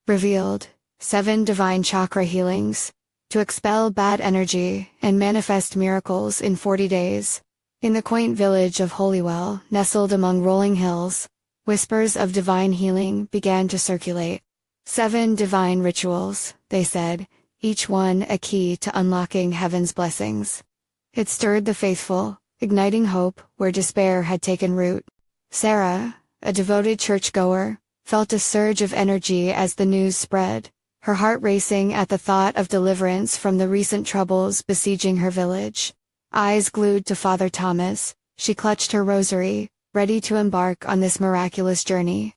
Revealed, 7 divine chakra healings, to expel bad energy and manifest miracles in 40 days. In the quaint village of Holywell, nestled among rolling hills, whispers of divine healing began to circulate. 7 divine rituals, they said, each one a key to unlocking heaven's blessings. It stirred the faithful, igniting hope where despair had taken root. Sarah, a devoted churchgoer, felt a surge of energy as the news spread, her heart racing at the thought of deliverance from the recent troubles besieging her village. Eyes glued to Father Thomas, she clutched her rosary, ready to embark on this miraculous journey.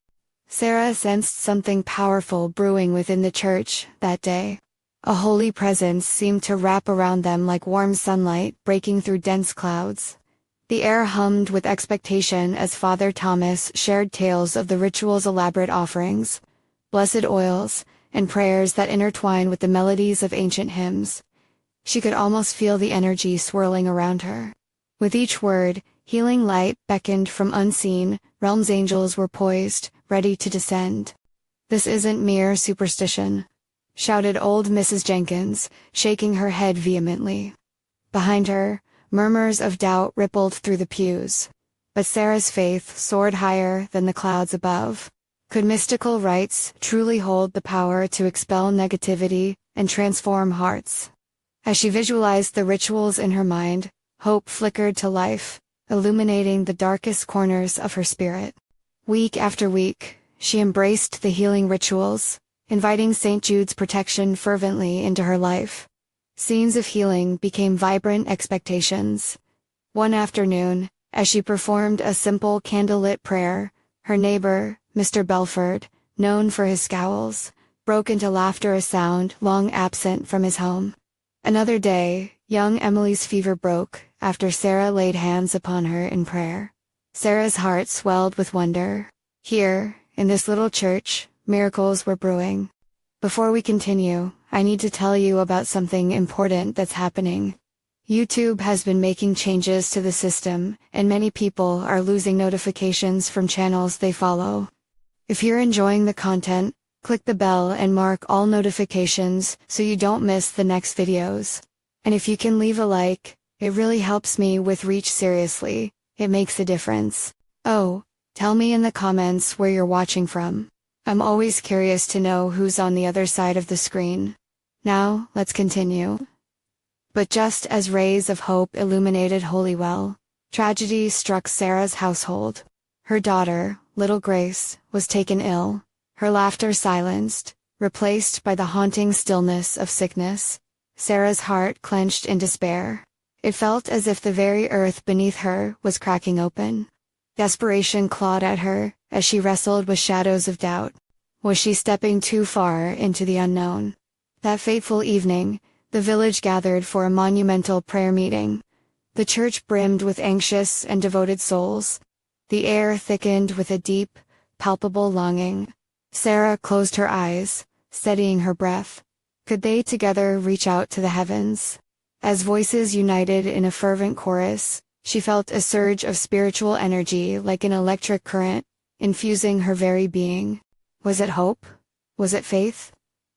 Sarah sensed something powerful brewing within the church that day. A holy presence seemed to wrap around them like warm sunlight breaking through dense clouds. The air hummed with expectation as Father Thomas shared tales of the ritual's elaborate offerings, blessed oils, and prayers that intertwined with the melodies of ancient hymns. She could almost feel the energy swirling around her. With each word, healing light beckoned from unseen realms. Angels were poised, ready to descend. "This isn't mere superstition," shouted old Mrs. Jenkins, shaking her head vehemently. Behind her, murmurs of doubt rippled through the pews. But Sarah's faith soared higher than the clouds above. Could mystical rites truly hold the power to expel negativity and transform hearts? As she visualized the rituals in her mind, hope flickered to life, illuminating the darkest corners of her spirit. Week after week, she embraced the healing rituals, inviting St. Jude's protection fervently into her life. Scenes of healing became vibrant expectations. One afternoon, as she performed a simple candlelit prayer, her neighbor, Mr. Belford, known for his scowls, broke into laughter, a sound long absent from his home. Another day, young Emily's fever broke after Sarah laid hands upon her in prayer. Sarah's heart swelled with wonder. Here, in this little church, miracles were brewing. Before we continue, I need to tell you about something important that's happening. YouTube has been making changes to the system, and many people are losing notifications from channels they follow. If you're enjoying the content, click the bell and mark all notifications so you don't miss the next videos. And if you can leave a like, it really helps me with reach. Seriously, it makes a difference. Oh, tell me in the comments where you're watching from. I'm always curious to know who's on the other side of the screen. Now, let's continue. But just as rays of hope illuminated Holywell, tragedy struck Sarah's household. Her daughter, little Grace, was taken ill. Her laughter silenced, replaced by the haunting stillness of sickness. Sarah's heart clenched in despair. It felt as if the very earth beneath her was cracking open. Desperation clawed at her as she wrestled with shadows of doubt. Was she stepping too far into the unknown? That fateful evening, the village gathered for a monumental prayer meeting. The church brimmed with anxious and devoted souls. The air thickened with a deep, palpable longing. Sarah closed her eyes, steadying her breath. Could they together reach out to the heavens? As voices united in a fervent chorus, she felt a surge of spiritual energy like an electric current, infusing her very being. Was it hope? Was it faith?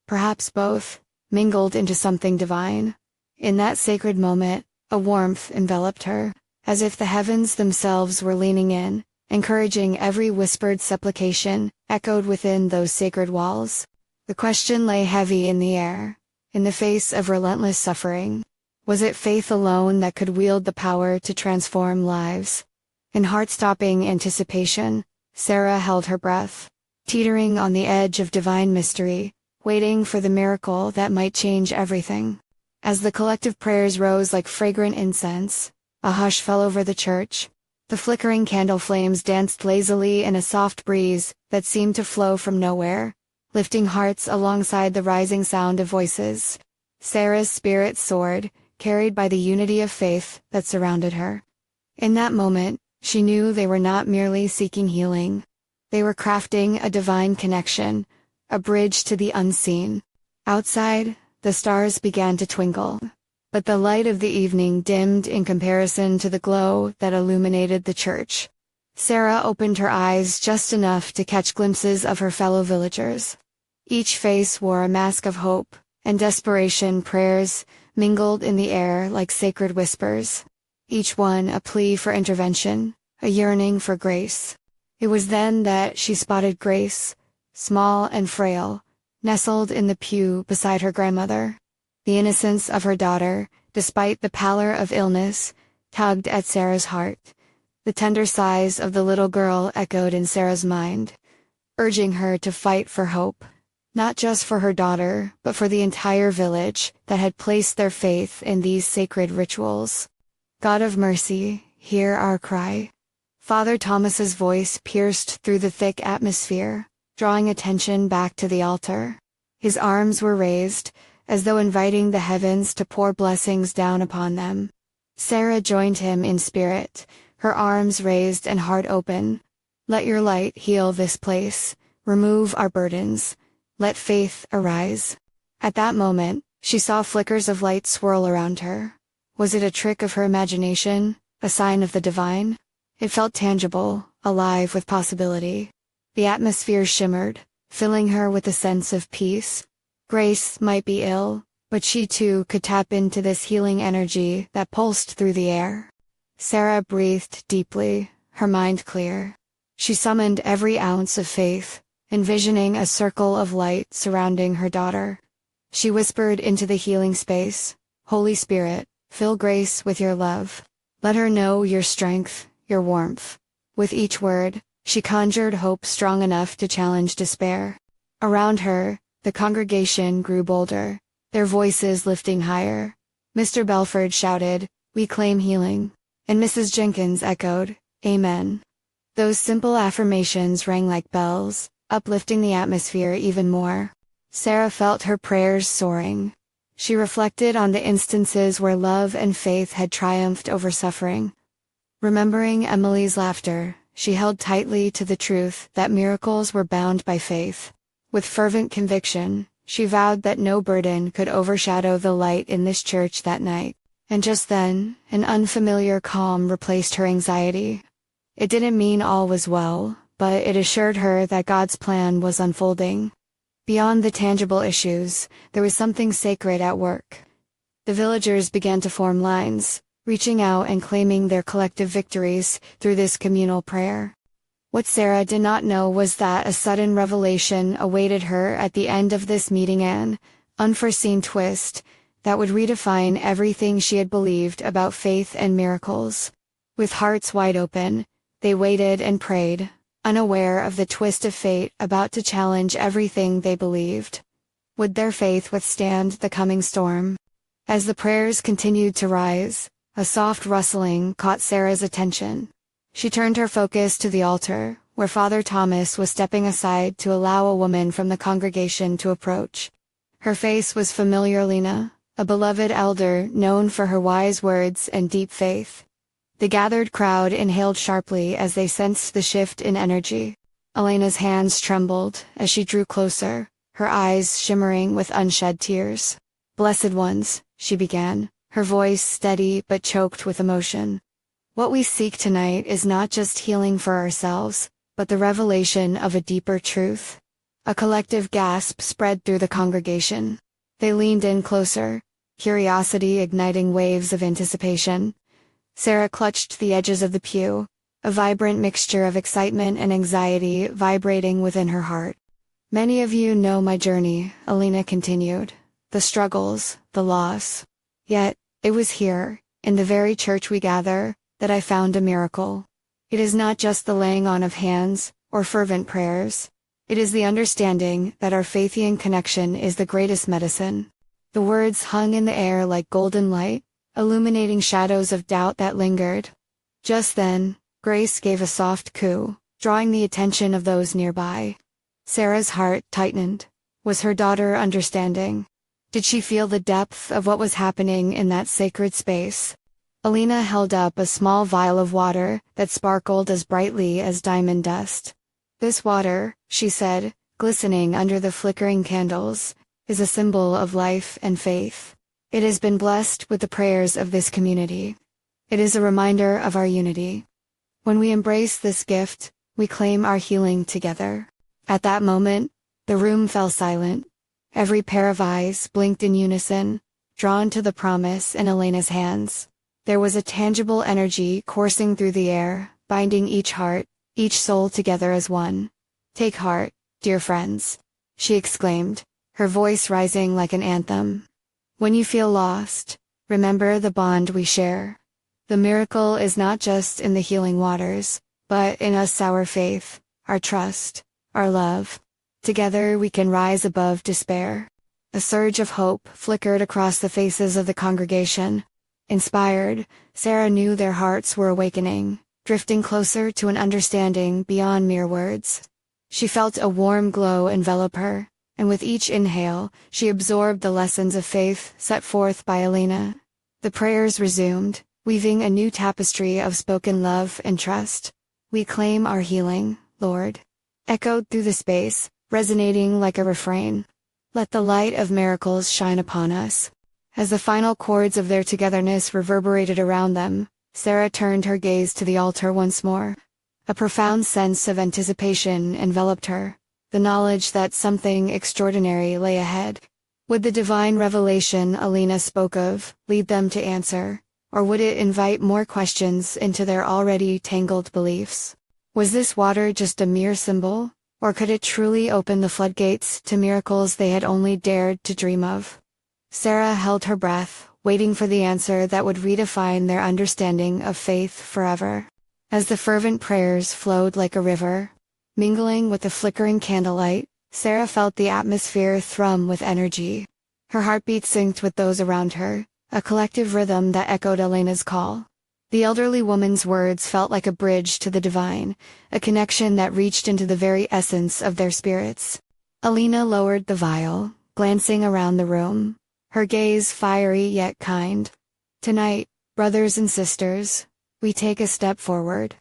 Perhaps both, mingled into something divine. In that sacred moment, a warmth enveloped her, as if the heavens themselves were leaning in, encouraging every whispered supplication echoed within those sacred walls. The question lay heavy in the air. In the face of relentless suffering, was it faith alone that could wield the power to transform lives? In heart-stopping anticipation, Sarah held her breath, teetering on the edge of divine mystery, waiting for the miracle that might change everything. As the collective prayers rose like fragrant incense, a hush fell over the church. The flickering candle flames danced lazily in a soft breeze that seemed to flow from nowhere, lifting hearts alongside the rising sound of voices. Sarah's spirit soared, carried by the unity of faith that surrounded her. In that moment, she knew they were not merely seeking healing. They were crafting a divine connection, a bridge to the unseen. Outside, the stars began to twinkle, but the light of the evening dimmed in comparison to the glow that illuminated the church. Sarah opened her eyes just enough to catch glimpses of her fellow villagers. Each face wore a mask of hope and desperation. Prayers mingled in the air like sacred whispers, each one a plea for intervention, a yearning for grace. It was then that she spotted Grace, small and frail, nestled in the pew beside her grandmother. The innocence of her daughter, despite the pallor of illness, tugged at Sarah's heart. The tender sighs of the little girl echoed in Sarah's mind, urging her to fight for hope, not just for her daughter, but for the entire village that had placed their faith in these sacred rituals. God of mercy, hear our cry. Father Thomas's voice pierced through the thick atmosphere, drawing attention back to the altar. His arms were raised, as though inviting the heavens to pour blessings down upon them. Sarah joined him in spirit, her arms raised and heart open. Let your light heal this place, remove our burdens, let faith arise. At that moment, she saw flickers of light swirl around her. Was it a trick of her imagination, a sign of the divine? It felt tangible, alive with possibility. The atmosphere shimmered, filling her with a sense of peace. Grace might be ill, but she too could tap into this healing energy that pulsed through the air. Sarah breathed deeply, her mind clear. She summoned every ounce of faith, envisioning a circle of light surrounding her daughter. She whispered into the healing space, "Holy Spirit, fill Grace with your love. Let her know your strength, your warmth." With each word, she conjured hope strong enough to challenge despair. Around her, the congregation grew bolder, their voices lifting higher. Mr. Belford shouted, "We claim healing," and Mrs. Jenkins echoed, "Amen." Those simple affirmations rang like bells, uplifting the atmosphere even more. Sarah felt her prayers soaring. She reflected on the instances where love and faith had triumphed over suffering. Remembering Emily's laughter, she held tightly to the truth that miracles were bound by faith. With fervent conviction, she vowed that no burden could overshadow the light in this church that night. And just then, an unfamiliar calm replaced her anxiety. It didn't mean all was well, but it assured her that God's plan was unfolding. Beyond the tangible issues, there was something sacred at work. The villagers began to form lines, reaching out and claiming their collective victories through this communal prayer. What Sarah did not know was that a sudden revelation awaited her at the end of this meeting, an unforeseen twist that would redefine everything she had believed about faith and miracles. With hearts wide open, they waited and prayed, unaware of the twist of fate about to challenge everything they believed. Would their faith withstand the coming storm? As the prayers continued to rise, a soft rustling caught Sarah's attention. She turned her focus to the altar, where Father Thomas was stepping aside to allow a woman from the congregation to approach. Her face was familiar. Lena, a beloved elder known for her wise words and deep faith. The gathered crowd inhaled sharply as they sensed the shift in energy. Elena's hands trembled as she drew closer, her eyes shimmering with unshed tears. "Blessed ones," she began, her voice steady but choked with emotion. "What we seek tonight is not just healing for ourselves, but the revelation of a deeper truth." A collective gasp spread through the congregation. They leaned in closer, curiosity igniting waves of anticipation. Sarah clutched the edges of the pew, a vibrant mixture of excitement and anxiety vibrating within her heart. "Many of you know my journey," Elena continued. "The struggles, the loss. Yet, it was here, in the very church we gather, that I found a miracle. It is not just the laying on of hands, or fervent prayers. It is the understanding that our Faithian connection is the greatest medicine." The words hung in the air like golden light, illuminating shadows of doubt that lingered. Just then, Grace gave a soft coo, drawing the attention of those nearby. Sarah's heart tightened. Was her daughter understanding? Did she feel the depth of what was happening in that sacred space? Elena held up a small vial of water that sparkled as brightly as diamond dust. "This water," she said, glistening under the flickering candles, "is a symbol of life and faith. It has been blessed with the prayers of this community. It is a reminder of our unity. When we embrace this gift, we claim our healing together." At that moment, The room fell silent. Every pair of eyes blinked in unison, drawn to the promise in Elena's hands. There was a tangible energy coursing through the air, binding each heart, each soul together as one. "Take heart, dear friends," she exclaimed, her voice rising like an anthem. "When you feel lost, remember the bond we share. The miracle is not just in the healing waters, but in us, our faith, our trust, our love. Together we can rise above despair." A surge of hope flickered across the faces of the congregation. Inspired, Sarah knew their hearts were awakening, drifting closer to an understanding beyond mere words. She felt a warm glow envelop her, and with each inhale, she absorbed the lessons of faith set forth by Elena. The prayers resumed, weaving a new tapestry of spoken love and trust. "We claim our healing, Lord," echoed through the space, resonating like a refrain. "Let the light of miracles shine upon us." As the final chords of their togetherness reverberated around them, Sarah turned her gaze to the altar once more. A profound sense of anticipation enveloped her, the knowledge that something extraordinary lay ahead. Would the divine revelation Elena spoke of lead them to answer, or would it invite more questions into their already tangled beliefs? Was this water just a mere symbol, or could it truly open the floodgates to miracles they had only dared to dream of? Sarah held her breath, waiting for the answer that would redefine their understanding of faith forever. As the fervent prayers flowed like a river, mingling with the flickering candlelight, Sarah felt the atmosphere thrum with energy. Her heartbeat synced with those around her, a collective rhythm that echoed Elena's call. The elderly woman's words felt like a bridge to the divine, a connection that reached into the very essence of their spirits. Elena lowered the vial, glancing around the room, her gaze fiery yet kind. "Tonight, brothers and sisters, we take a step forward.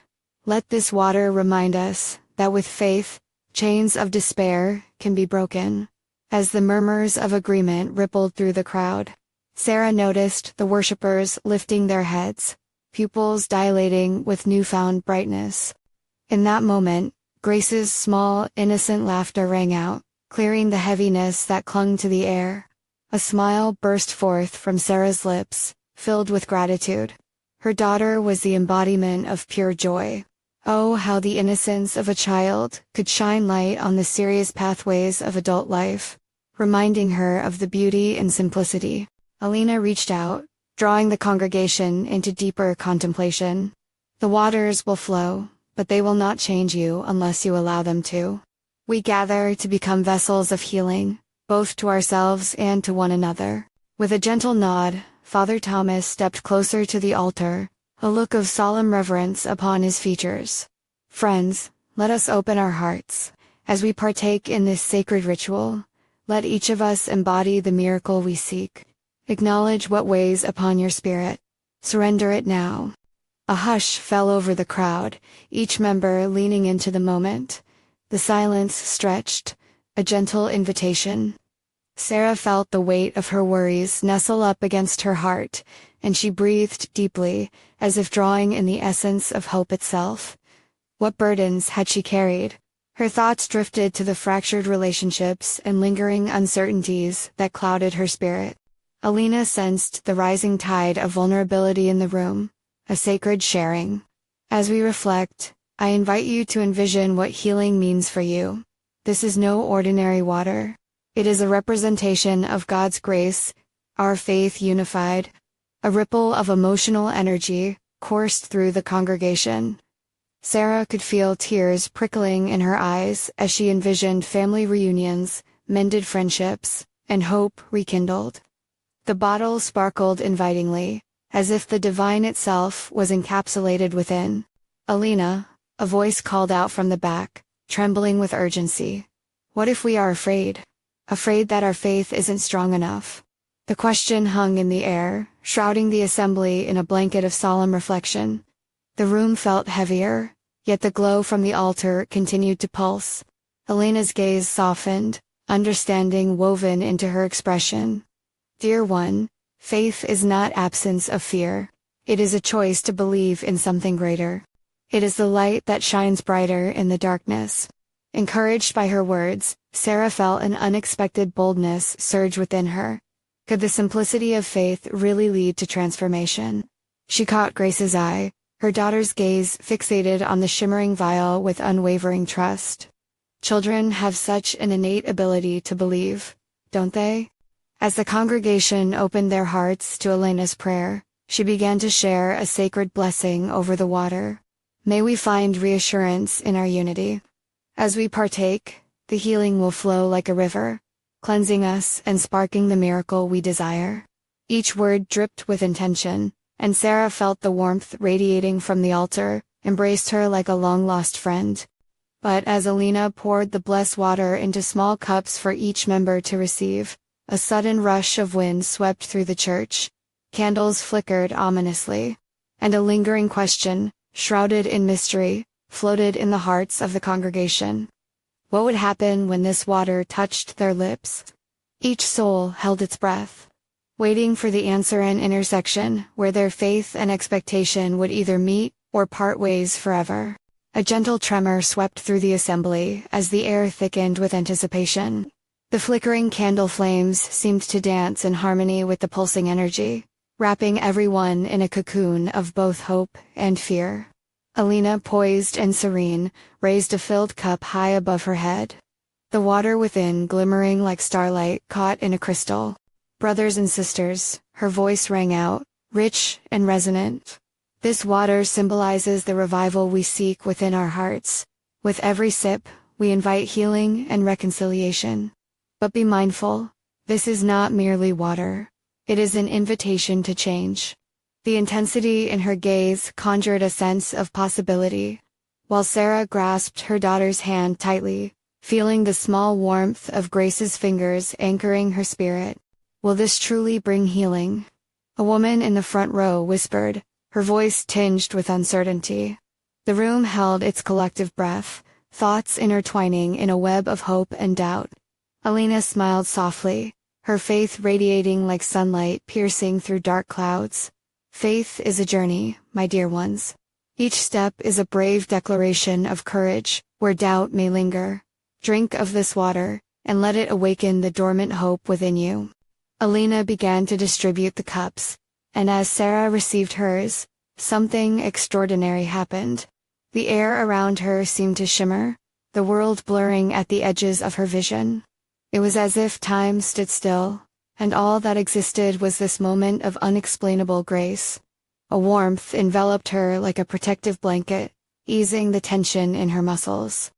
Let this water remind us that with faith, chains of despair can be broken." As the murmurs of agreement rippled through the crowd, Sarah noticed the worshippers lifting their heads, pupils dilating with newfound brightness. In that moment, Grace's small, innocent laughter rang out, clearing the heaviness that clung to the air. A smile burst forth from Sarah's lips, filled with gratitude. Her daughter was the embodiment of pure joy. Oh, how the innocence of a child could shine light on the serious pathways of adult life, reminding her of the beauty and simplicity. Elena reached out, drawing the congregation into deeper contemplation. "The waters will flow, but they will not change you unless you allow them to. We gather to become vessels of healing, both to ourselves and to one another." With a gentle nod, Father Thomas stepped closer to the altar, a look of solemn reverence upon his features. "Friends, let us open our hearts. As we partake in this sacred ritual, let each of us embody the miracle we seek. Acknowledge what weighs upon your spirit. Surrender it now." A hush fell over the crowd, each member leaning into the moment. The silence stretched, a gentle invitation. Sarah felt the weight of her worries nestle up against her heart, and she breathed deeply, as if drawing in the essence of hope itself. What burdens had she carried? Her thoughts drifted to the fractured relationships and lingering uncertainties that clouded her spirit. Elena sensed the rising tide of vulnerability in the room, a sacred sharing. As we reflect, I invite you to envision what healing means for you. This is no ordinary water. It is a representation of God's grace, our faith unified. A ripple of emotional energy coursed through the congregation. Sarah could feel tears prickling in her eyes as she envisioned family reunions, mended friendships, and hope rekindled. The bottle sparkled invitingly, as if the divine itself was encapsulated within. "Elena," a voice called out from the back, trembling with urgency. "What if we are afraid? Afraid that our faith isn't strong enough?" The question hung in the air, shrouding the assembly in a blanket of solemn reflection. The room felt heavier, yet the glow from the altar continued to pulse. Elena's gaze softened, understanding woven into her expression. "Dear one, faith is not absence of fear. It is a choice to believe in something greater. It is the light that shines brighter in the darkness." Encouraged by her words, Sarah felt an unexpected boldness surge within her. Could the simplicity of faith really lead to transformation? She caught Grace's eye, her daughter's gaze fixated on the shimmering vial with unwavering trust. Children have such an innate ability to believe, don't they? As the congregation opened their hearts to Elena's prayer, she began to share a sacred blessing over the water. May we find reassurance in our unity. As we partake, the healing will flow like a river, cleansing us and sparking the miracle we desire. Each word dripped with intention, and Sarah felt the warmth radiating from the altar, embraced her like a long-lost friend. But as Elena poured the blessed water into small cups for each member to receive, a sudden rush of wind swept through the church. Candles flickered ominously, and a lingering question, shrouded in mystery, floated in the hearts of the congregation. What would happen when this water touched their lips? Each soul held its breath, waiting for the answer and intersection where their faith and expectation would either meet or part ways forever. A gentle tremor swept through the assembly as the air thickened with anticipation. The flickering candle flames seemed to dance in harmony with the pulsing energy, wrapping everyone in a cocoon of both hope and fear. Elena, poised and serene, raised a filled cup high above her head. The water within glimmering like starlight caught in a crystal. Brothers and sisters, her voice rang out, rich and resonant. This water symbolizes the revival we seek within our hearts. With every sip, we invite healing and reconciliation. But be mindful, this is not merely water. It is an invitation to change. The intensity in her gaze conjured a sense of possibility, while Sarah grasped her daughter's hand tightly, feeling the small warmth of Grace's fingers anchoring her spirit. Will this truly bring healing? A woman in the front row whispered, her voice tinged with uncertainty. The room held its collective breath, thoughts intertwining in a web of hope and doubt. Elena smiled softly, her faith radiating like sunlight piercing through dark clouds. Faith is a journey, my dear ones. Each step is a brave declaration of courage, where doubt may linger. Drink of this water, and let it awaken the dormant hope within you. Elena began to distribute the cups, and as Sarah received hers, something extraordinary happened. The air around her seemed to shimmer, the world blurring at the edges of her vision. It was as if time stood still, and all that existed was this moment of unexplainable grace. A warmth enveloped her like a protective blanket, easing the tension in her muscles.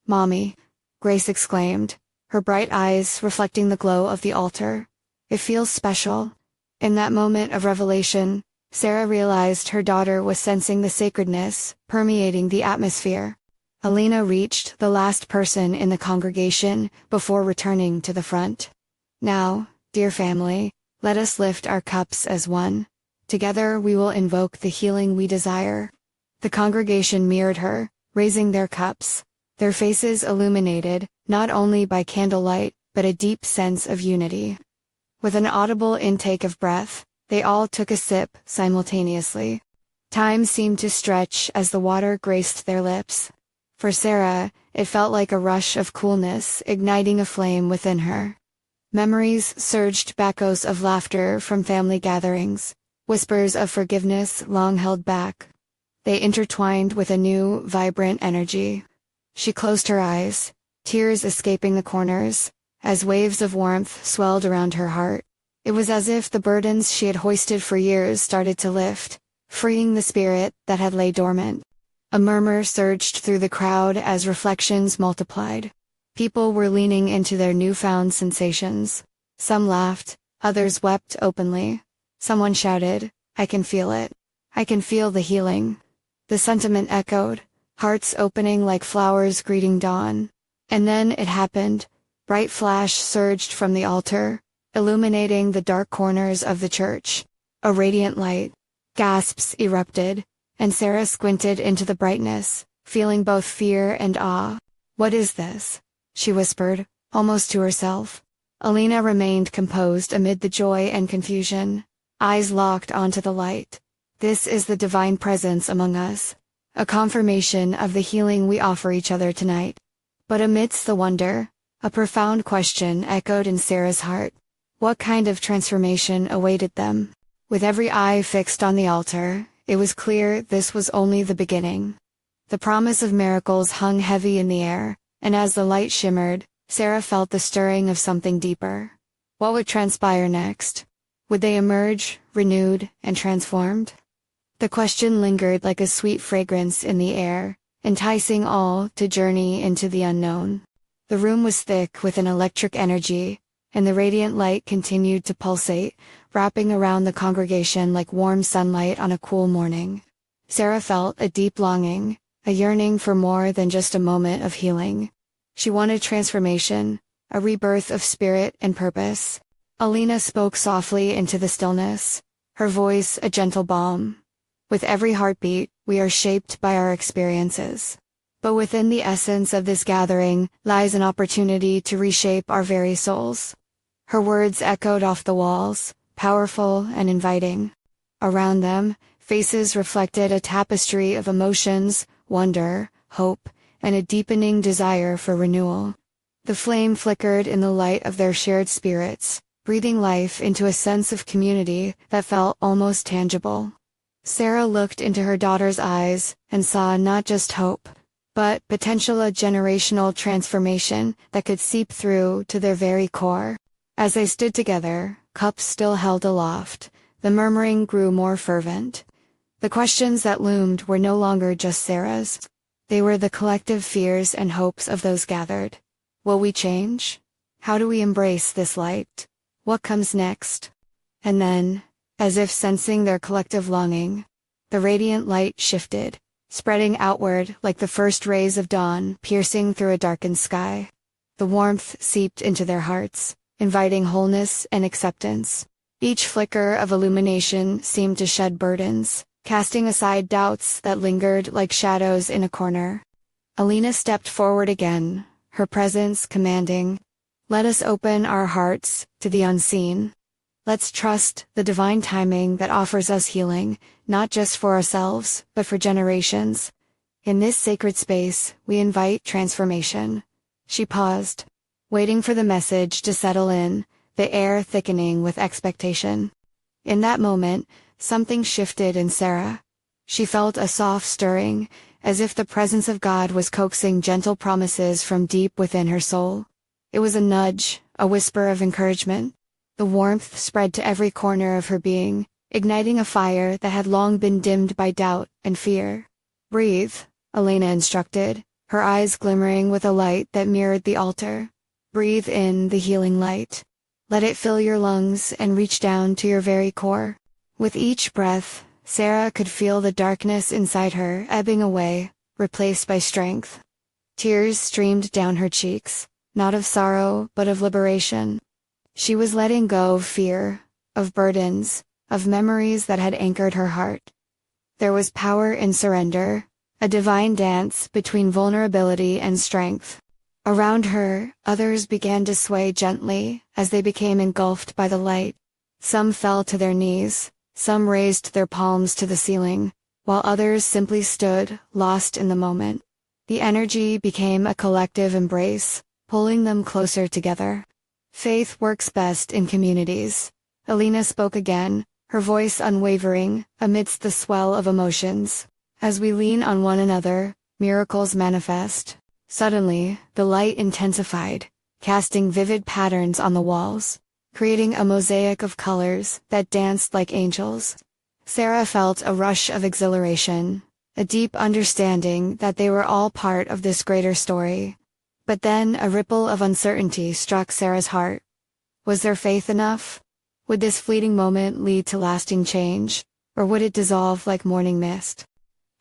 "Mommy," Grace exclaimed, her bright eyes reflecting the glow of the altar. "It feels special." In that moment of revelation, Sarah realized her daughter was sensing the sacredness permeating the atmosphere. Elena reached the last person in the congregation before returning to the front. "Now, dear family, let us lift our cups as one. Together we will invoke the healing we desire." The congregation mirrored her, raising their cups, their faces illuminated, not only by candlelight, but a deep sense of unity. With an audible intake of breath, they all took a sip simultaneously. Time seemed to stretch as the water graced their lips. For Sarah, it felt like a rush of coolness igniting a flame within her. Memories surged back, echoes of laughter from family gatherings, whispers of forgiveness long held back. They intertwined with a new, vibrant energy. She closed her eyes, tears escaping the corners, as waves of warmth swelled around her heart. It was as if the burdens she had hoisted for years started to lift, freeing the spirit that had lay dormant. A murmur surged through the crowd as reflections multiplied. People were leaning into their newfound sensations. Some laughed, others wept openly. Someone shouted, "I can feel it. I can feel the healing." The sentiment echoed, hearts opening like flowers greeting dawn. And then it happened. Bright flash surged from the altar, illuminating the dark corners of the church. A radiant light. Gasps erupted, and Sarah squinted into the brightness, feeling both fear and awe. "What is this?" she whispered, almost to herself. Elena remained composed amid the joy and confusion, eyes locked onto the light. "This is the divine presence among us, a confirmation of the healing we offer each other tonight." But amidst the wonder, A profound question echoed in Sarah's heart. What kind of transformation awaited them? With every eye fixed on the altar, it was clear this was only the beginning. The promise of miracles hung heavy in the air, and as the light shimmered, Sarah felt the stirring of something deeper. What would transpire next? Would they emerge, renewed and transformed? The question lingered like a sweet fragrance in the air, enticing all to journey into the unknown. The room was thick with an electric energy, and the radiant light continued to pulsate, wrapping around the congregation like warm sunlight on a cool morning. Sarah felt a deep longing, a yearning for more than just a moment of healing. She wanted transformation, a rebirth of spirit and purpose. Alina spoke softly into the stillness, her voice a gentle balm. With every heartbeat, we are shaped by our experiences. But within the essence of this gathering lies an opportunity to reshape our very souls. Her words echoed off the walls, powerful and inviting. Around them, faces reflected a tapestry of emotions, wonder, hope, and a deepening desire for renewal. The flame flickered in the light of their shared spirits, breathing life into a sense of community that felt almost tangible. Sarah looked into her daughter's eyes and saw not just hope, but potential a generational transformation that could seep through to their very core. As they stood together, cups still held aloft, the murmuring grew more fervent. The questions that loomed were no longer just Sarah's. They were the collective fears and hopes of those gathered. Will we change? How do we embrace this light? What comes next? And then, as if sensing their collective longing, the radiant light shifted, spreading outward like the first rays of dawn piercing through a darkened sky. The warmth seeped into their hearts, inviting wholeness and acceptance. Each flicker of illumination seemed to shed burdens, casting aside doubts that lingered like shadows in a corner. Alina stepped forward again, her presence commanding. Let us open our hearts to the unseen. Let's trust the divine timing that offers us healing, not just for ourselves, but for generations. In this sacred space, we invite transformation. She paused, waiting for the message to settle in, the air thickening with expectation. In that moment, something shifted in Sarah. She felt a soft stirring, as if the presence of God was coaxing gentle promises from deep within her soul. It was a nudge, a whisper of encouragement. The warmth spread to every corner of her being, igniting a fire that had long been dimmed by doubt and fear. Breathe, Elena instructed, her eyes glimmering with a light that mirrored the altar. Breathe in the healing light. Let it fill your lungs and reach down to your very core. With each breath, Sarah could feel the darkness inside her ebbing away, replaced by strength. Tears streamed down her cheeks, not of sorrow but of liberation. She was letting go of fear, of burdens, of memories that had anchored her heart. There was power in surrender, a divine dance between vulnerability and strength. Around her, others began to sway gently as they became engulfed by the light. Some fell to their knees, some raised their palms to the ceiling, while others simply stood, lost in the moment. The energy became a collective embrace, pulling them closer together. Faith works best in communities. Alina spoke again, her voice unwavering, amidst the swell of emotions. As we lean on one another, miracles manifest. Suddenly, the light intensified, casting vivid patterns on the walls, creating a mosaic of colors that danced like angels. Sarah felt a rush of exhilaration, a deep understanding that they were all part of this greater story. But then a ripple of uncertainty struck Sarah's heart. Was their faith enough? Would this fleeting moment lead to lasting change, or would it dissolve like morning mist?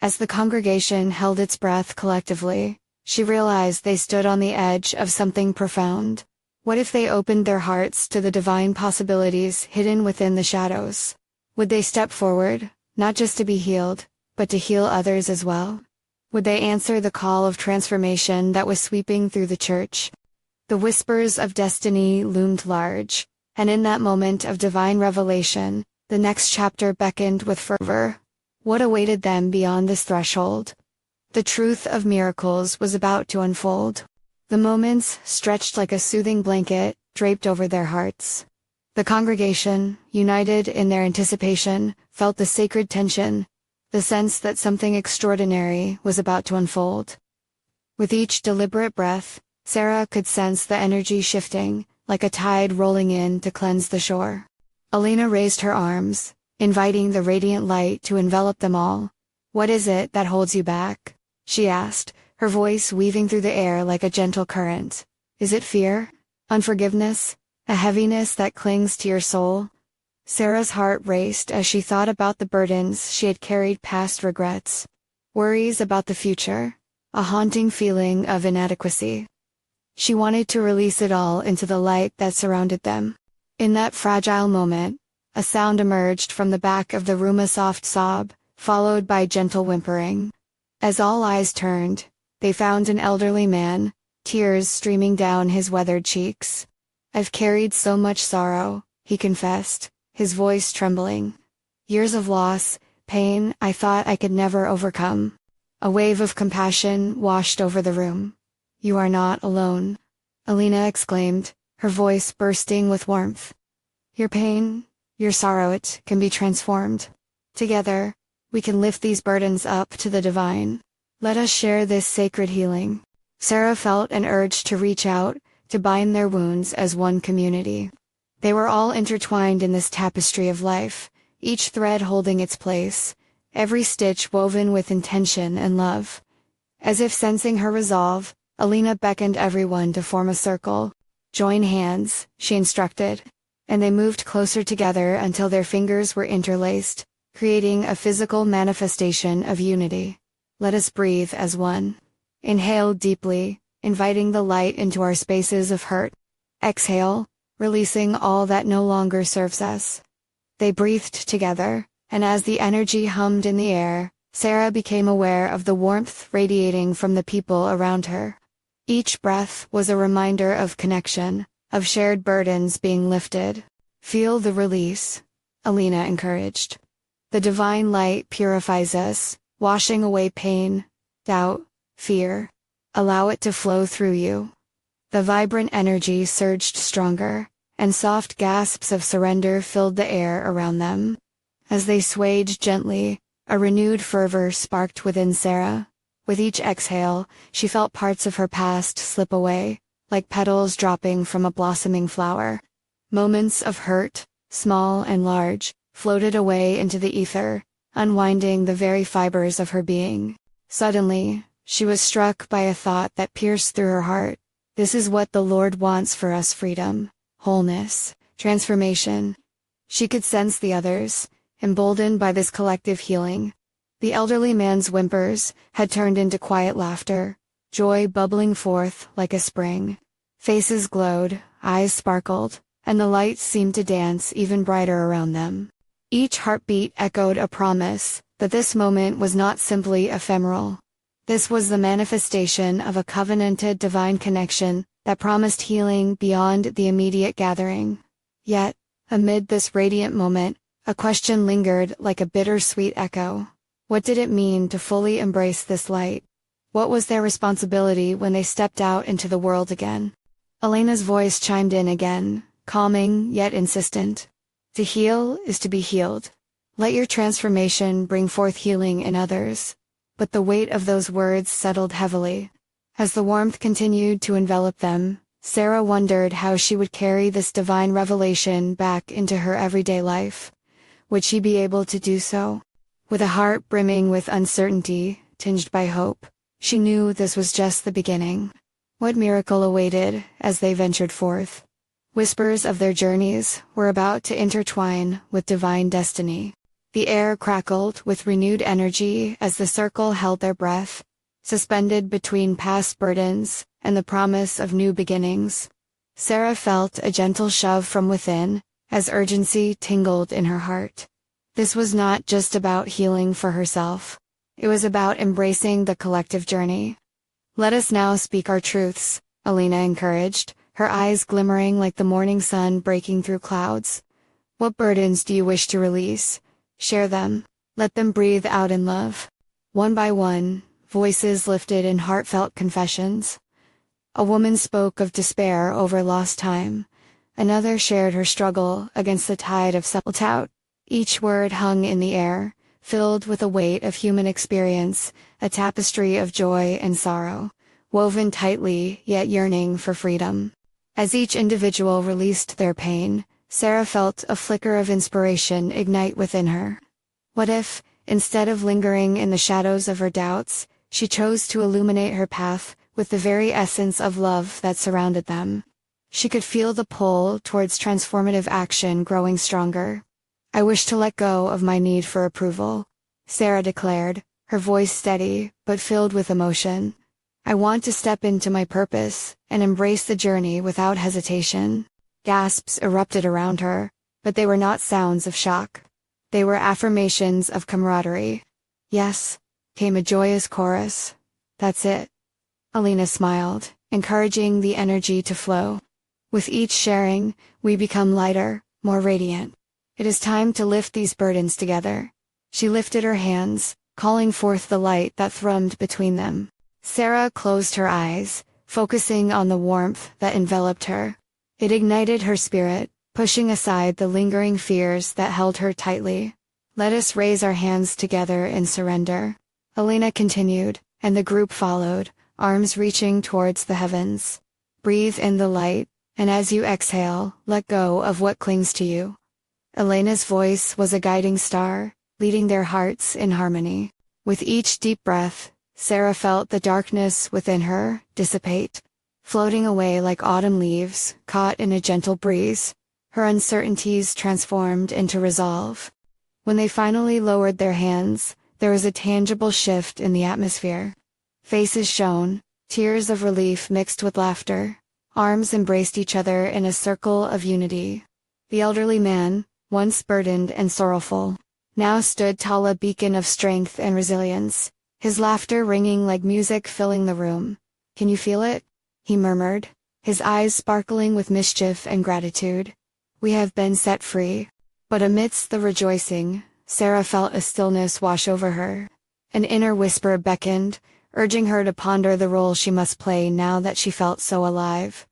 As the congregation held its breath collectively, she realized they stood on the edge of something profound. What if they opened their hearts to the divine possibilities hidden within the shadows? Would they step forward, not just to be healed, but to heal others as well? Would they answer the call of transformation that was sweeping through the church? The whispers of destiny loomed large, and in that moment of divine revelation, the next chapter beckoned with fervor. What awaited them beyond this threshold? The truth of miracles was about to unfold. The moments stretched like a soothing blanket, draped over their hearts. The congregation, united in their anticipation, felt the sacred tension, the sense that something extraordinary was about to unfold. With each deliberate breath, Sarah could sense the energy shifting, like a tide rolling in to cleanse the shore. Alina raised her arms, inviting the radiant light to envelop them all. "What is it that holds you back?" she asked, her voice weaving through the air like a gentle current. "Is it fear? Unforgiveness? A heaviness that clings to your soul?" Sarah's heart raced as she thought about the burdens she had carried, past regrets, worries about the future, a haunting feeling of inadequacy. She wanted to release it all into the light that surrounded them. In that fragile moment, a sound emerged from the back of the room, a soft sob, followed by gentle whimpering. As all eyes turned, they found an elderly man, tears streaming down his weathered cheeks. "I've carried so much sorrow," he confessed, his voice trembling. "Years of loss, pain I thought I could never overcome." A wave of compassion washed over the room. "You are not alone," Alina exclaimed, her voice bursting with warmth. "Your pain, your sorrow, it can be transformed. Together, we can lift these burdens up to the divine. Let us share this sacred healing." Sarah felt an urge to reach out, to bind their wounds as one community. They were all intertwined in this tapestry of life, each thread holding its place, every stitch woven with intention and love. As if sensing her resolve, Alina beckoned everyone to form a circle. "Join hands," she instructed, and they moved closer together until their fingers were interlaced, creating a physical manifestation of unity. "Let us breathe as one. Inhale deeply, inviting the light into our spaces of hurt. Exhale, releasing all that no longer serves us." They breathed together, and as the energy hummed in the air, Sarah became aware of the warmth radiating from the people around her. Each breath was a reminder of connection, of shared burdens being lifted. "Feel the release," Alina encouraged. "The divine light purifies us, washing away pain, doubt, fear. Allow it to flow through you." The vibrant energy surged stronger, and soft gasps of surrender filled the air around them. As they swayed gently, a renewed fervor sparked within Sarah. With each exhale, she felt parts of her past slip away, like petals dropping from a blossoming flower. Moments of hurt, small and large, floated away into the ether, unwinding the very fibers of her being. Suddenly, she was struck by a thought that pierced through her heart. "This is what the Lord wants for us: freedom, wholeness, transformation." She could sense the others, emboldened by this collective healing. The elderly man's whimpers had turned into quiet laughter, joy bubbling forth like a spring. Faces glowed, eyes sparkled, and the lights seemed to dance even brighter around them. Each heartbeat echoed a promise that this moment was not simply ephemeral. This was the manifestation of a covenanted divine connection that promised healing beyond the immediate gathering. Yet, amid this radiant moment, a question lingered like a bittersweet echo. What did it mean to fully embrace this light? What was their responsibility when they stepped out into the world again? Elena's voice chimed in again, calming yet insistent. "To heal is to be healed. Let your transformation bring forth healing in others." But the weight of those words settled heavily. As the warmth continued to envelop them, Sarah wondered how she would carry this divine revelation back into her everyday life. Would she be able to do so? With a heart brimming with uncertainty, tinged by hope, she knew this was just the beginning. What miracle awaited as they ventured forth? Whispers of their journeys were about to intertwine with divine destiny. The air crackled with renewed energy as the circle held their breath, suspended between past burdens and the promise of new beginnings. Sarah felt a gentle shove from within, as urgency tingled in her heart. This was not just about healing for herself. It was about embracing the collective journey. "Let us now speak our truths," Alina encouraged, her eyes glimmering like the morning sun breaking through clouds. "What burdens do you wish to release? Share them. Let them breathe out in love." One by one, voices lifted in heartfelt confessions. A woman spoke of despair over lost time. Another shared her struggle against the tide of self-doubt. Each word hung in the air, filled with a weight of human experience, a tapestry of joy and sorrow, woven tightly yet yearning for freedom. As each individual released their pain, Sarah felt a flicker of inspiration ignite within her. What if, instead of lingering in the shadows of her doubts, she chose to illuminate her path with the very essence of love that surrounded them? She could feel the pull towards transformative action growing stronger. "I wish to let go of my need for approval," Sarah declared, her voice steady but filled with emotion. "I want to step into my purpose and embrace the journey without hesitation." Gasps erupted around her, but they were not sounds of shock. They were affirmations of camaraderie. "Yes," came a joyous chorus. "That's it." Alina smiled, encouraging the energy to flow. "With each sharing, we become lighter, more radiant. It is time to lift these burdens together." She lifted her hands, calling forth the light that thrummed between them. Sarah closed her eyes, focusing on the warmth that enveloped her. It ignited her spirit, pushing aside the lingering fears that held her tightly. "Let us raise our hands together in surrender," Alina continued, and the group followed, arms reaching towards the heavens. "Breathe in the light, and as you exhale, let go of what clings to you." Elena's voice was a guiding star, leading their hearts in harmony. With each deep breath, Sarah felt the darkness within her dissipate, floating away like autumn leaves caught in a gentle breeze. Her uncertainties transformed into resolve. When they finally lowered their hands, there was a tangible shift in the atmosphere. Faces shone, tears of relief mixed with laughter. Arms embraced each other in a circle of unity. The elderly man, once burdened and sorrowful, now stood tall, a beacon of strength and resilience, his laughter ringing like music filling the room. "Can you feel it?" he murmured, his eyes sparkling with mischief and gratitude. "We have been set free." But amidst the rejoicing, Sarah felt a stillness wash over her. An inner whisper beckoned, urging her to ponder the role she must play now that she felt so alive.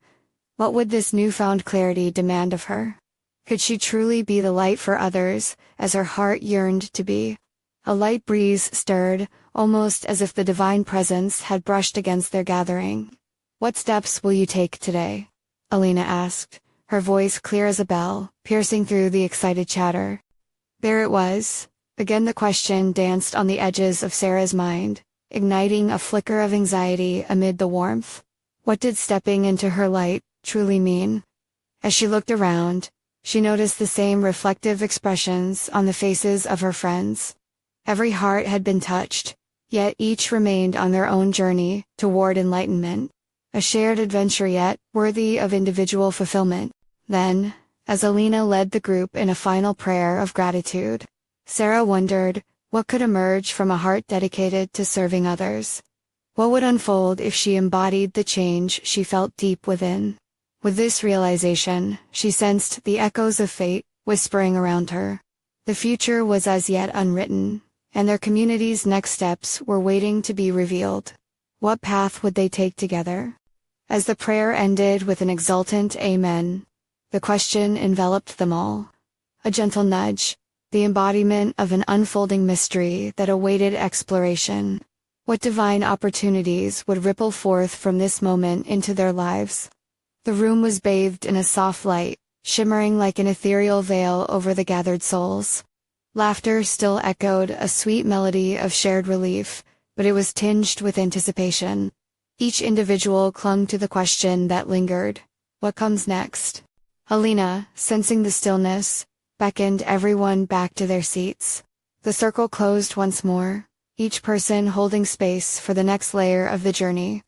What would this newfound clarity demand of her? Could she truly be the light for others, as her heart yearned to be? A light breeze stirred, almost as if the divine presence had brushed against their gathering. "What steps will you take today?" Alina asked, her voice clear as a bell, piercing through the excited chatter. There it was. Again the question danced on the edges of Sarah's mind, igniting a flicker of anxiety amid the warmth. What did stepping into her light truly mean? As she looked around, she noticed the same reflective expressions on the faces of her friends. Every heart had been touched, yet each remained on their own journey toward enlightenment, a shared adventure yet worthy of individual fulfillment. Then, as Alina led the group in a final prayer of gratitude, Sarah wondered what could emerge from a heart dedicated to serving others. What would unfold if she embodied the change she felt deep within? With this realization, she sensed the echoes of fate whispering around her. The future was as yet unwritten, and their community's next steps were waiting to be revealed. What path would they take together? As the prayer ended with an exultant amen, the question enveloped them all. A gentle nudge, the embodiment of an unfolding mystery that awaited exploration. What divine opportunities would ripple forth from this moment into their lives? The room was bathed in a soft light, shimmering like an ethereal veil over the gathered souls. Laughter still echoed, a sweet melody of shared relief, but it was tinged with anticipation. Each individual clung to the question that lingered: what comes next? Alina, sensing the stillness, beckoned everyone back to their seats. The circle closed once more, each person holding space for the next layer of the journey.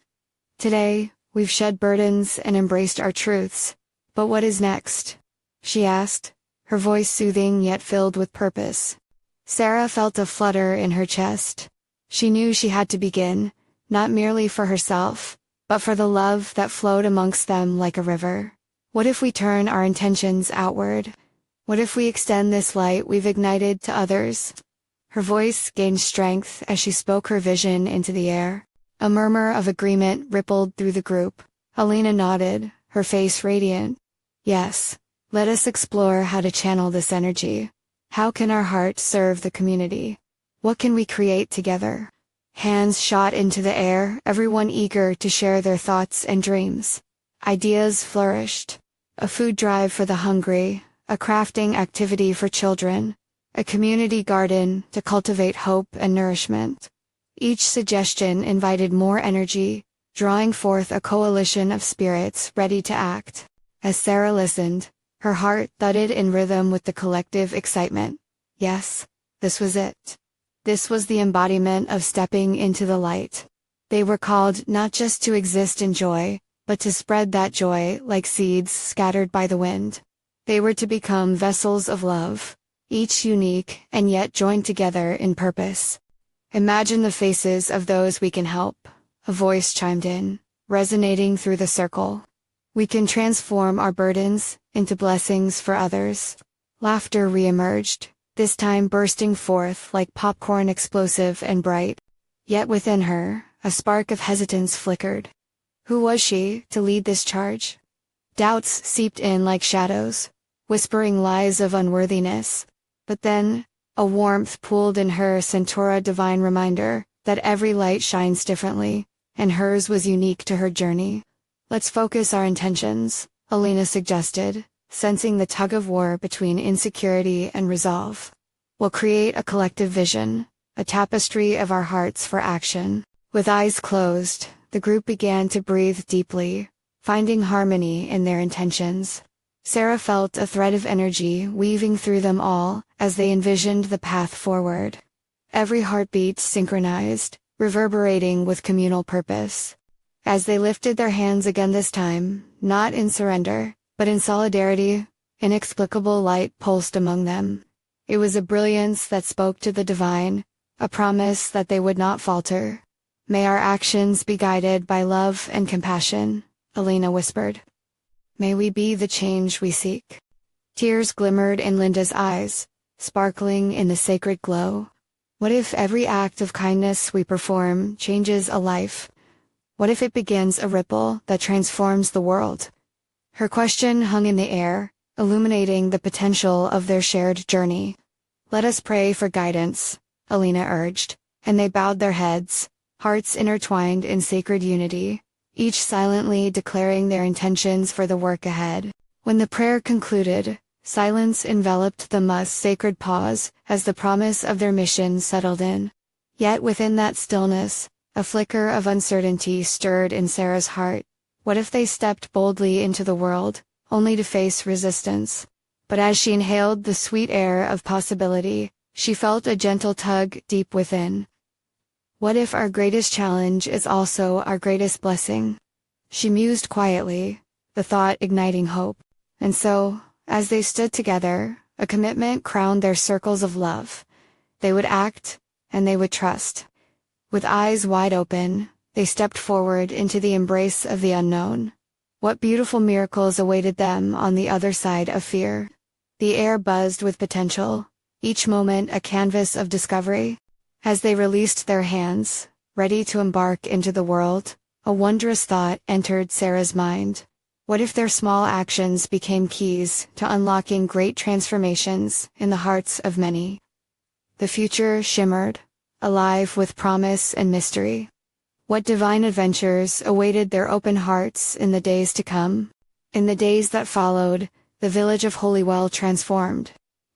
"Today, we've shed burdens and embraced our truths, but what is next?" she asked, her voice soothing yet filled with purpose. Sarah felt a flutter in her chest. She knew she had to begin, not merely for herself, but for the love that flowed amongst them like a river. What if we turn our intentions outward? What if we extend this light we've ignited to others? Her voice gained strength as she spoke her vision into the air. A murmur of agreement rippled through the group, Alina nodded, her face radiant. Yes, let us explore how to channel this energy. How can our heart serve the community? What can we create together? Hands shot into the air, everyone eager to share their thoughts and dreams. Ideas flourished. A food drive for the hungry, a crafting activity for children, a community garden to cultivate hope and nourishment. Each suggestion invited more energy, drawing forth a coalition of spirits ready to act. As Sarah listened, her heart thudded in rhythm with the collective excitement. Yes, this was it. This was the embodiment of stepping into the light. They were called not just to exist in joy, but to spread that joy like seeds scattered by the wind. They were to become vessels of love, each unique and yet joined together in purpose. Imagine the faces of those we can help, a voice chimed in, resonating through the circle. We can transform our burdens into blessings for others. Laughter reemerged, this time bursting forth like popcorn, explosive and bright. Yet within her, a spark of hesitance flickered. Who was she to lead this charge? Doubts seeped in like shadows, whispering lies of unworthiness. But then, a warmth pooled in her, Centaura divine reminder that every light shines differently, and hers was unique to her journey. Let's focus our intentions, Alina suggested, sensing the tug-of-war between insecurity and resolve. We'll create a collective vision, a tapestry of our hearts for action. With eyes closed, the group began to breathe deeply, finding harmony in their intentions. Sarah felt a thread of energy weaving through them all as they envisioned the path forward. Every heartbeat synchronized, reverberating with communal purpose. As they lifted their hands again, this time, not in surrender, but in solidarity, inexplicable light pulsed among them. It was a brilliance that spoke to the divine, a promise that they would not falter. May our actions be guided by love and compassion, Alina whispered. May we be the change we seek. Tears glimmered in Linda's eyes, sparkling in the sacred glow. What if every act of kindness we perform changes a life? What if it begins a ripple that transforms the world? Her question hung in the air, illuminating the potential of their shared journey. Let us pray for guidance, Alina urged, and they bowed their heads, hearts intertwined in sacred unity, each silently declaring their intentions for the work ahead. When the prayer concluded, silence enveloped the sacred pause as the promise of their mission settled in. Yet within that stillness, a flicker of uncertainty stirred in Sarah's heart. What if they stepped boldly into the world, only to face resistance? But as she inhaled the sweet air of possibility, she felt a gentle tug deep within. What if our greatest challenge is also our greatest blessing? She mused quietly, the thought igniting hope. And so, as they stood together, a commitment crowned their circles of love. They would act, and they would trust. With eyes wide open, they stepped forward into the embrace of the unknown. What beautiful miracles awaited them on the other side of fear? The air buzzed with potential, each moment a canvas of discovery. As they released their hands, ready to embark into the world, a wondrous thought entered Sarah's mind. What if their small actions became keys to unlocking great transformations in the hearts of many? The future shimmered, alive with promise and mystery. What divine adventures awaited their open hearts in the days to come? In the days that followed, the village of Holywell transformed.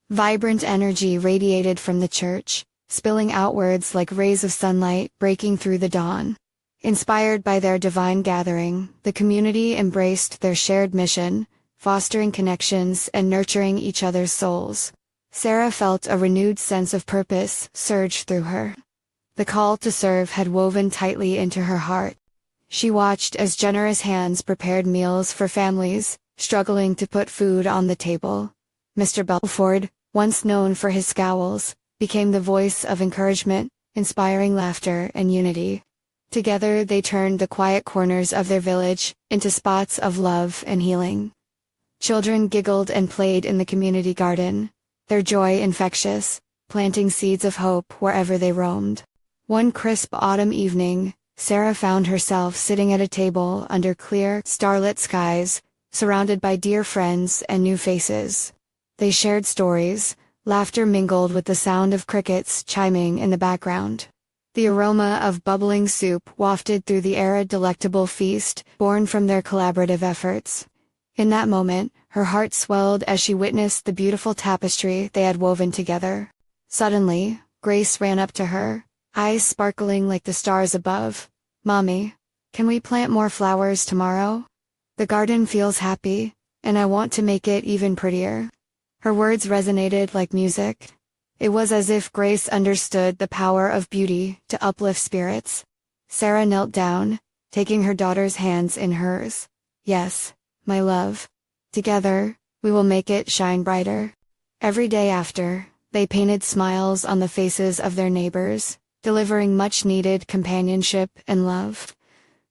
Vibrant energy radiated from the church, spilling outwards like rays of sunlight breaking through the dawn. Inspired by their divine gathering, the community embraced their shared mission, fostering connections and nurturing each other's souls. Sarah felt a renewed sense of purpose surge through her. The call to serve had woven tightly into her heart. She watched as generous hands prepared meals for families struggling to put food on the table. Mr. Belford, once known for his scowls, became the voice of encouragement, inspiring laughter and unity. Together they turned the quiet corners of their village into spots of love and healing. Children giggled and played in the community garden, their joy infectious, planting seeds of hope wherever they roamed. One crisp autumn evening, Sarah found herself sitting at a table under clear, starlit skies, surrounded by dear friends and new faces. They shared stories, laughter mingled with the sound of crickets chiming in the background. The aroma of bubbling soup wafted through the air, a delectable feast born from their collaborative efforts. In that moment, her heart swelled as she witnessed the beautiful tapestry they had woven together. Suddenly, Grace ran up to her, eyes sparkling like the stars above. "Mommy, can we plant more flowers tomorrow? The garden feels happy, and I want to make it even prettier." Her words resonated like music. It was as if Grace understood the power of beauty to uplift spirits. Sarah knelt down, taking her daughter's hands in hers. "Yes, my love. Together, we will make it shine brighter." Every day after, they painted smiles on the faces of their neighbors, delivering much-needed companionship and love.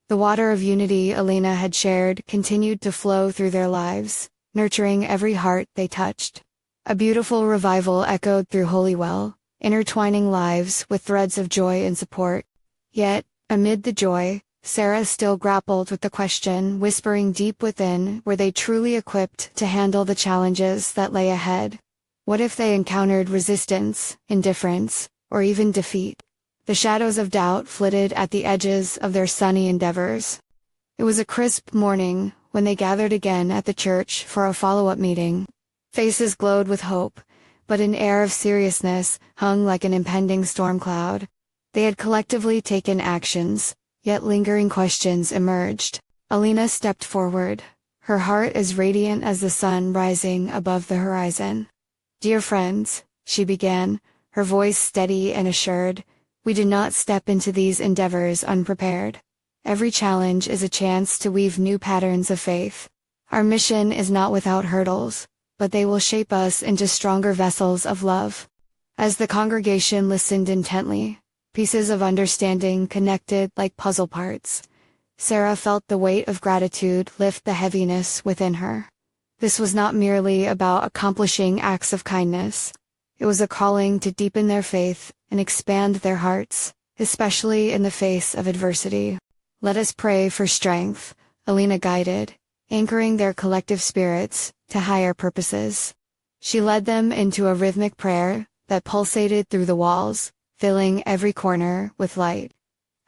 The water of unity Alina had shared continued to flow through their lives, nurturing every heart they touched. A beautiful revival echoed through Holywell, intertwining lives with threads of joy and support. Yet, amid the joy, Sarah still grappled with the question, whispering deep within, were they truly equipped to handle the challenges that lay ahead? What if they encountered resistance, indifference, or even defeat? The shadows of doubt flitted at the edges of their sunny endeavors. It was a crisp morning when they gathered again at the church for a follow-up meeting. Faces glowed with hope, but an air of seriousness hung like an impending storm cloud. They had collectively taken actions, yet lingering questions emerged. Alina stepped forward, her heart as radiant as the sun rising above the horizon. "Dear friends," she began, her voice steady and assured, "we did not step into these endeavors unprepared. Every challenge is a chance to weave new patterns of faith. Our mission is not without hurdles, but they will shape us into stronger vessels of love." As the congregation listened intently, pieces of understanding connected like puzzle parts. Sarah felt the weight of gratitude lift the heaviness within her. This was not merely about accomplishing acts of kindness. It was a calling to deepen their faith and expand their hearts, especially in the face of adversity. "Let us pray for strength," Alina guided, anchoring their collective spirits to higher purposes. She led them into a rhythmic prayer that pulsated through the walls, filling every corner with light.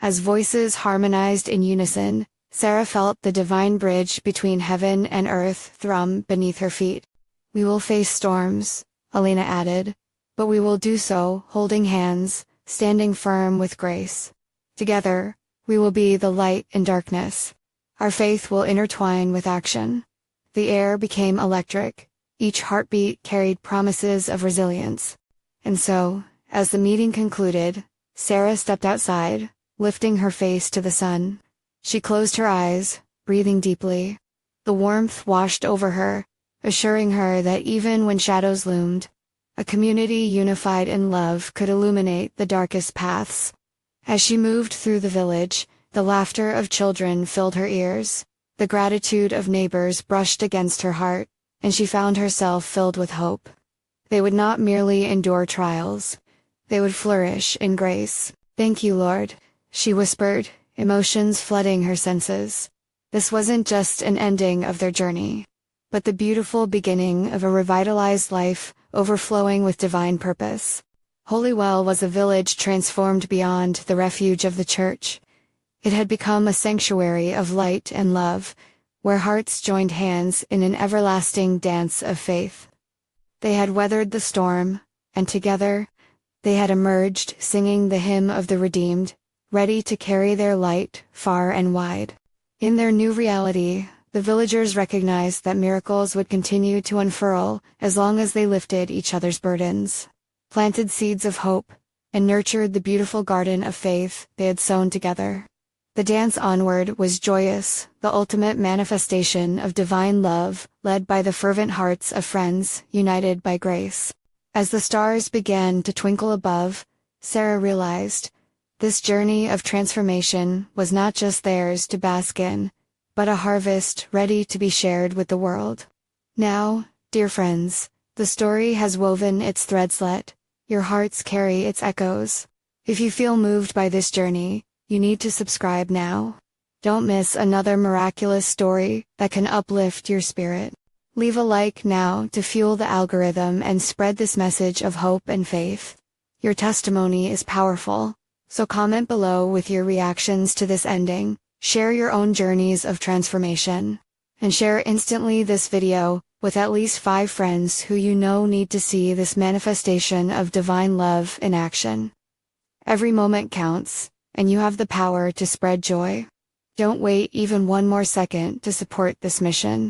As voices harmonized in unison, Sarah felt the divine bridge between heaven and earth thrum beneath her feet. "We will face storms," Alina added, "but we will do so holding hands, standing firm with grace. Together, we will be the light in darkness. Our faith will intertwine with action." The air became electric. Each heartbeat carried promises of resilience. And so, as the meeting concluded, Sarah stepped outside, lifting her face to the sun. She closed her eyes, breathing deeply. The warmth washed over her, assuring her that even when shadows loomed, a community unified in love could illuminate the darkest paths. As she moved through the village, the laughter of children filled her ears. The gratitude of neighbors brushed against her heart, and she found herself filled with hope. They would not merely endure trials. They would flourish in grace. "Thank you, Lord," she whispered, emotions flooding her senses. This wasn't just an ending of their journey, but the beautiful beginning of a revitalized life overflowing with divine purpose. Holywell was a village transformed beyond the refuge of the church. It had become a sanctuary of light and love, where hearts joined hands in an everlasting dance of faith. They had weathered the storm, and together, they had emerged singing the hymn of the redeemed, ready to carry their light far and wide. In their new reality, the villagers recognized that miracles would continue to unfurl as long as they lifted each other's burdens, planted seeds of hope, and nurtured the beautiful garden of faith they had sown together. The dance onward was joyous, the ultimate manifestation of divine love, led by the fervent hearts of friends united by grace. As the stars began to twinkle above, Sarah realized, this journey of transformation was not just theirs to bask in, but a harvest ready to be shared with the world. Now, dear friends, the story has woven its threads. Let your hearts carry its echoes. If you feel moved by this journey, you need to subscribe now. Don't miss another miraculous story that can uplift your spirit. Leave a like now to fuel the algorithm and spread this message of hope and faith. Your testimony is powerful, so comment below with your reactions to this ending, share your own journeys of transformation, and share instantly this video with at least 5 friends who you know need to see this manifestation of divine love in action. Every moment counts, and you have the power to spread joy. Don't wait even one more second to support this mission.